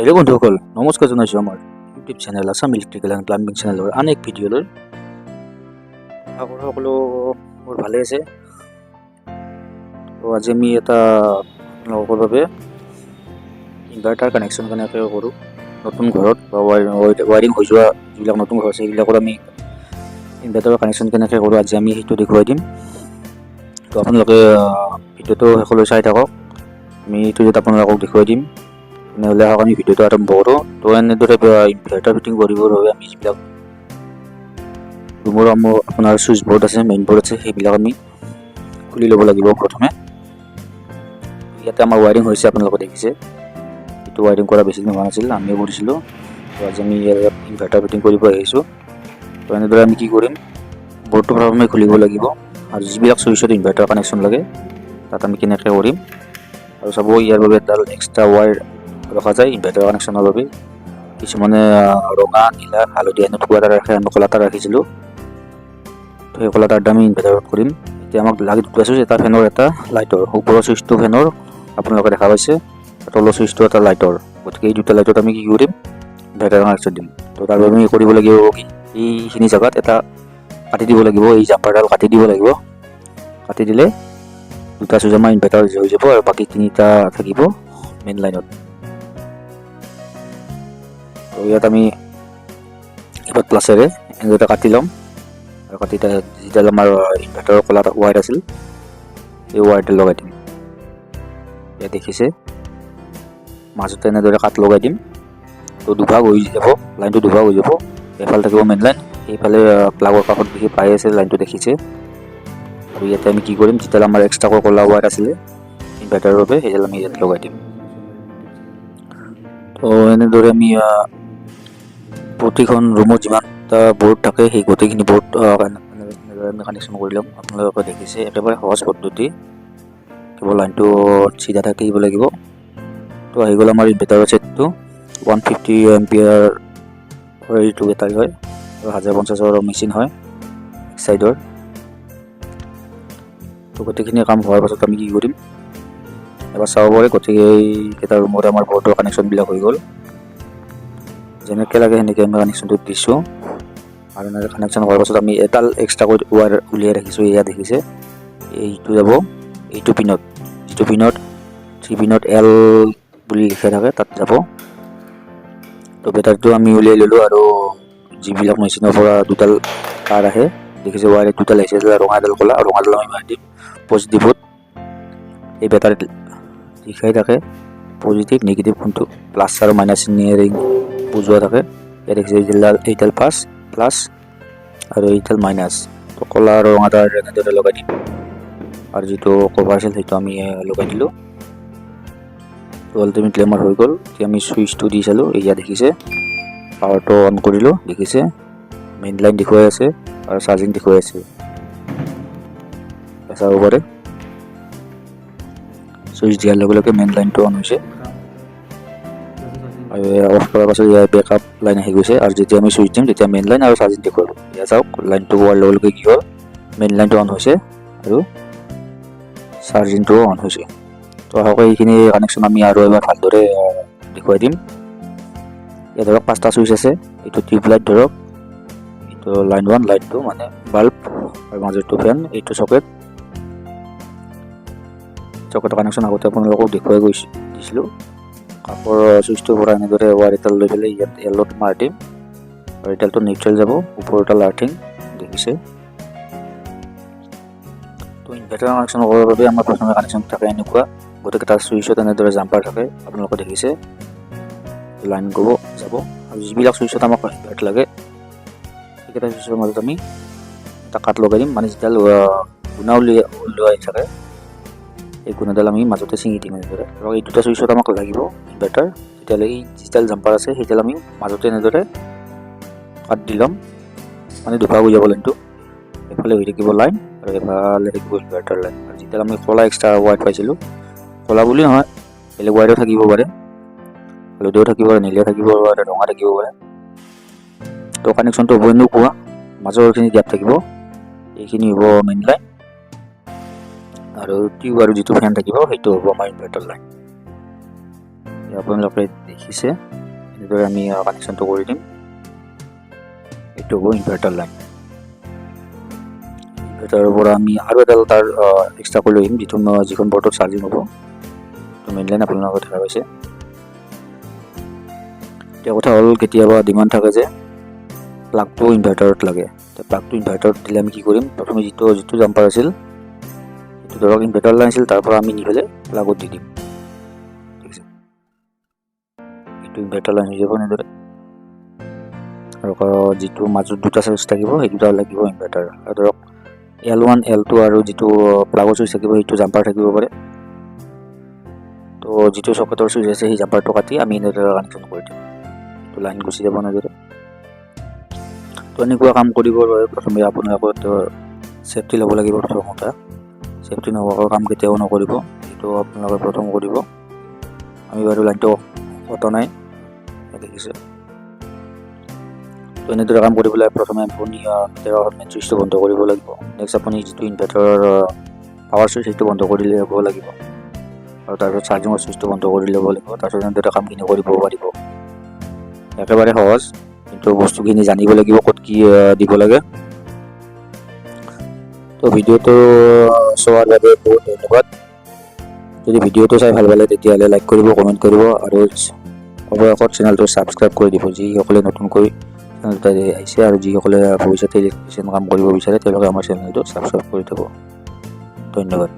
Hello' বন্ধুসকল, নমস্কাৰ জনাইছোঁ আমাৰ YouTube channel Assam electrical and plumbing চেনেলৰ আন এক ভিডিঅ'লৈ। আশা কৰোঁ সকলো মোৰ ভালে আছে। তো আজি আমি এটা আপোনালোকৰ বাবে ইনভাৰ্টাৰ কানেকশ্যন কেনেকৈ কৰোঁ নতুন ঘৰত বা ৱায়াৰিং হৈ যোৱা যিবিলাক নতুন ঘৰ আছে সেইবিলাকত আমি ইনভাৰ্টাৰৰ কানেকশ্যন কেনেকৈ কৰোঁ আজি আমি সেইটো দেখুৱাই দিম। তো আপোনালোকে ভিডিঅ'টো শেষলৈ চাই থাকক, আমি এইটো যাতে আপোনালোকক দেখুৱাই দিম। তেনেহ'লে আমি ভিডিঅ'টো আৰম্ভ কৰোঁ। তো এনেদৰে ইনভাৰ্টাৰ ফিটিং কৰিবৰ বাবে আমি যিবিলাক ৰুমৰ আপোনাৰ চুইচ বৰ্ড আছে, মেইন বৰ্ড আছে, সেইবিলাক আমি খুলি ল'ব লাগিব প্ৰথমে। ইয়াতে আমাৰ ৱায়াৰিং হৈছে, আপোনালোকে দেখিছে। এইটো ৱায়াৰিং কৰা বেছি দিন হোৱা নাছিল, আমিও কৰিছিলোঁ। তো আজি আমি ইয়াত ইনভাৰ্টাৰ ফিটিং কৰিব আহিছোঁ। তো এনেদৰে আমি কি কৰিম, বৰ্ডটো প্ৰথমে খুলিব লাগিব আৰু যিবিলাক চুইচত ইনভাৰ্টাৰ কানেকশ্যন লাগে তাত আমি কেনেকৈ কৰিম আৰু চাব। ইয়াৰ বাবে এডাল এক্সট্ৰা ৱায়াৰ ৰখা যায় ইনভাৰ্টাৰ কানেকশ্যনৰ বাবে। কিছুমানে ৰঙা, নীলা, হালধীয়া এনেকুৱা তাঁৰ ৰাখে, আমি ক'লা তাঁৰ ৰাখিছিলোঁ। তো সেই ক'লা তাঁৰটো আমি ইনভাৰ্টাৰত কৰিম। এতিয়া আমাক লাগি দুটা চুইচ, এটা ফেনৰ, এটা লাইটৰ। ওপৰৰ চুইচটো ফেনৰ আপোনালোকে দেখা পাইছে, তলৰ চুইচটো এটা লাইটৰ। গতিকে এই দুটা লাইটত আমি কি কৰিম, ইনভাৰ্টাৰ কানেকশ্যন দিম। তো তাৰ বাবে আমি কৰিব লাগিব কি, এইখিনি জেগাত এটা কাটি দিব লাগিব, এই জাম্পাৰডাল কাটি দিব লাগিব। কাটি দিলে দুটা চুইচ আমাৰ ইনভাৰ্টাৰ হৈ যাব আৰু বাকী তিনিটা থাকিব মেইন লাইনত। তো ইয়াত আমি এবাৰ প্লাছেৰে এনেদৰে কাটি ল'ম আৰু কাটি যিডাল আমাৰ ইনভাৰ্টাৰৰ ক'লা ৱায়াৰ আছিল এই ৱায়াৰডাল লগাই দিম। ইয়াত দেখিছে মাজতে এনেদৰে কাট লগাই দিম। তো দুভাগ হৈ যাব, লাইনটো দুভাগ হৈ যাব। এইফালে থাকিব মেইন লাইন, সেইফালে প্লাগৰ কাষত দেখি পাই আছে লাইনটো দেখিছে। আৰু ইয়াতে আমি কি কৰিম, যিডাল আমাৰ এক্সট্ৰাকৈ ক'লা ৱায়াৰ আছিলে ইনভাৰ্টাৰৰ বাবে সেইডাল আমি ইয়াত লগাই দিম। তো এনেদৰে আমি প্ৰতিখন ৰুমত যিমানটা বৰ্ড থাকে সেই গোটেইখিনি বৰ্ড এনেদৰে আমি কানেকশ্যন কৰি ল'ম। আপোনালোকে দেখিছে একেবাৰে সহজ পদ্ধতি, কেৱল লাইনটো চিধা থাকিব লাগিব। তো আহি গ'ল আমাৰ ইনভাৰ্টাৰৰ ছেটটো। 150 এম্পিয়াৰ এইটো বেটাৰী হয় আৰু 1050ৰ মেচিন হয় এক চাইডৰ। তো গোটেইখিনি কাম হোৱাৰ পাছত আমি কি কৰিম, এবাৰ চাব পাৰে গোটেইকেইটা ৰুমত আমাৰ বৰ্ডৰ কানেকশ্যনবিলাক হৈ গ'ল। যেনেকৈ লাগে সেনেকৈ আমি কানেকশ্যনটো দিছোঁ। আৰু এনেকৈ কানেকশ্যন হোৱাৰ পাছত আমি এডাল এক্সট্ৰাকৈ ৱায়াৰ উলিয়াই ৰাখিছোঁ। এয়া দেখিছে, এইটো যাব এইটো পিনত, যিটো পিনত 3 পিনত L বুলি লিখা থাকে তাত যাব। তো বেটাৰীটো আমি উলিয়াই ল'লোঁ আৰু যিবিলাক মেচিনৰ পৰা দুডাল তাঁৰ আহে দেখিছে, ৱায়াৰ দুডাল আহিছে, ৰঙা এডাল ক'লা, ৰঙাডাল আমি মাৰি দিম পজিটিভত। এই বেটাৰীত লিখাই থাকে পজিটিভ নিগেটিভ কোনটো, প্লাছ আৰু মাইনাছ চিহ্নেৰে বুজোৱা থাকে। ইয়াত দেখিছে এইডাল প্লাছ আৰু এইডাল মাইনাছ। তো ক'লা আৰু ৰঙা তাঁৰ এনেদৰে লগাই দিম আৰু যিটো কভাৰ আছিল সেইটো আমি লগাই দিলোঁ। তো আল্টিমেটলি আমাৰ হৈ গ'ল। এতিয়া আমি চুইচটো দি চালোঁ, এয়া দেখিছে পাৱাৰটো অন কৰিলোঁ, দেখিছে মেইন লাইন দেখুৱাই আছে আৰু চাৰ্জিং দেখুৱাই আছে, চাব পাৰে। চুইচ দিয়াৰ লগে লগে মেইন লাইনটো অন হৈছে আৰু অফ কৰাৰ পাছত ইয়াৰ বেকআপ লাইন আহি গৈছে। আৰু যেতিয়া আমি চুইচ দিম তেতিয়া মেইন লাইন আৰু চাৰ্জিং দেখুৱাব। এতিয়া চাওক লাইনটো হোৱাৰ লগে লগে কি হ'ল, মেইন লাইনটো অন হৈছে আৰু চাৰ্জিংটোও অন হৈছে। তো আহক এইখিনি কানেকশ্যন আমি আৰু এবাৰ ভালদৰে দেখুৱাই দিম। ইয়াত ধৰক 5টা চুইচ আছে, এইটো টিউব লাইট ধৰক, এইটো লাইন 1, লাইন 2 মানে বাল্ব, আৰু মাজৰটো ফেন, এইটো চকেট কানেকশ্যন আগতে আপোনালোকক দেখুৱাই দিছিলোঁ। কাষৰ চুইচটোৰ পৰা এনেদৰে ৱায়াৰ এডাল লৈ পেলাই ইয়াত এলত মাৰি দিম আৰু এডালটো নিউট্ৰেল যাব, ওপৰটা আৰ্থিং দেখিছে। তো ইনভাৰ্টাৰ কানেকশ্যন কৰাৰ বাবে আমাৰ প্ৰথমে কানেকশ্যন থাকে এনেকুৱা, গোটেইকেইটা চুইচত এনেদৰে জাম্পাৰ থাকে, আপোনালোকে দেখিছে লাইন যাব। আৰু যিবিলাক চুইচত আমাক ইনভাৰ্টাৰ লাগে সেইকেইটা চুইচৰ মাজত আমি এটা কাট লগাই দিম, মানে যিডাল গুণা উলিয়াই থাকে এই গুণাডাল আমি মাজতে ছিঙি দিম এনেদৰে। আৰু এই দুটা চুইচত আমাক লাগিব ইনভাৰ্টাৰ, তেতিয়াহ'লে এই যিডাল জাম্পাৰ আছে সেইডাল আমি মাজতে এনেদৰে কাট দি ল'ম, মানে দুভাগ হৈ যাব লাইনটো। এইফালে হৈ থাকিব লাইন আৰু এইফালে থাকিব ইনভাৰ্টাৰ লাইন। আৰু যিডাল আমি ক'লা এক্সট্ৰা ৱায়াৰ পাইছিলোঁ, ক'লা বুলি নহয় বেলেগ ৱায়াৰো থাকিব পাৰে, হালধীয়াও থাকিব পাৰে, নীলা থাকিব পাৰে, ৰঙা থাকিব পাৰে। তো কানেকশ্যনটো হ'ব এনেকুৱা, মাজৰখিনি গেপ থাকিব, এইখিনি হ'ব মেইন লাইন আৰু টিউব আৰু যিটো ফেন থাকিব সেইটো হ'ব আমাৰ ইনভাৰ্টাৰ লাইন। আপোনালোকে দেখিছে এনেদৰে আমি কানেকশ্যনটো কৰি দিম। এইটো হ'ব ইনভাৰ্টাৰ লাইন। ইনভাৰ্টাৰৰ পৰা আমি আৰু এডাল তাৰ এক্সট্ৰাকৈ লৈ আহিম, যিখন বৰ্ডত চাৰ্জিং হ'ব। এইটো মেইন লাইন আপোনালোকে দেখা পাইছে। এতিয়া কথা হ'ল কেতিয়াবা ডিমাণ্ড থাকে যে প্লাগটো ইনভাৰ্টাৰত লাগে। প্লাগটো ইনভাৰ্টাৰত দিলে আমি কি কৰিম, প্ৰথমে যিটো জাম্পাৰ আছিল এইটো ধৰক ইনভাৰ্টাৰ লাইন আছিল, তাৰ পৰা আমি নি পেলাই প্লাগত দি দিম। ঠিক আছে, এইটো ইনভাৰ্টাৰ লাইন হৈ যাব এনেদৰে। আৰু যিটো মাজত দুটা চুইচ থাকিব সেই দুটা লাগিব ইনভাৰ্টাৰ। আৰু ধৰক L1 L2 আৰু যিটো প্লাগৰ চুইচ থাকিব সেইটো জাম্পাৰ থাকিব পাৰে। তো যিটো চকেটৰ চুইচ আছে সেই জাম্পাৰটো কাটি আমি এনেদৰে কানেকশ্যন কৰি দিম। এইটো লাইন গুচি যাব এনেদৰে। তো এনেকুৱা কাম কৰিবৰ বাবে প্ৰথমে আপোনালোকৰ চেফটি ল'ব লাগিব। প্ৰথম কথা, চেফটি নোহোৱাকৈ কাম কেতিয়াও নকৰিব, এইটো আপোনালোকে প্ৰথম কৰিব। আমি বাৰু লাইনটো কটা নাই, দেখিছে। তো এনেদৰে কাম কৰিবলৈ প্ৰথমে আপুনি মেইন চুইচটো বন্ধ কৰিব লাগিব। নেক্সট আপুনি যিটো ইনভাৰ্টাৰৰ পাৱাৰ চুইচ সেইটো বন্ধ কৰি ল'ব লাগিব, আৰু তাৰপিছত চাৰ্জিঙৰ চুইচটো বন্ধ কৰি ল'ব লাগিব। তাৰপিছত এনেদৰে কামখিনি কৰিব পাৰিব। একেবাৰে সহজ, কিন্তু বস্তুখিনি জানিব লাগিব ক'ত কি দিব লাগে। তো ভিডিঅ'টো চোৱাৰ বাবে বহুত ধন্যবাদ। যদি ভিডিঅ'টো চাই ভাল পালে তেতিয়াহ'লে লাইক কৰিব, কমেণ্ট কৰিব, আৰু অৱশেষত চেনেলটো ছাবস্ক্ৰাইব কৰি দিব। যিসকলে নতুনকৈ চেনেলটো আহিছে আৰু যিসকলে ভৱিষ্যতে ইলেক্ট্ৰিচিয়ান কাম কৰিব বিচাৰে তেওঁলোকে আমাৰ চেনেলটো ছাবস্ক্ৰাইব কৰি থ'ব। ধন্যবাদ।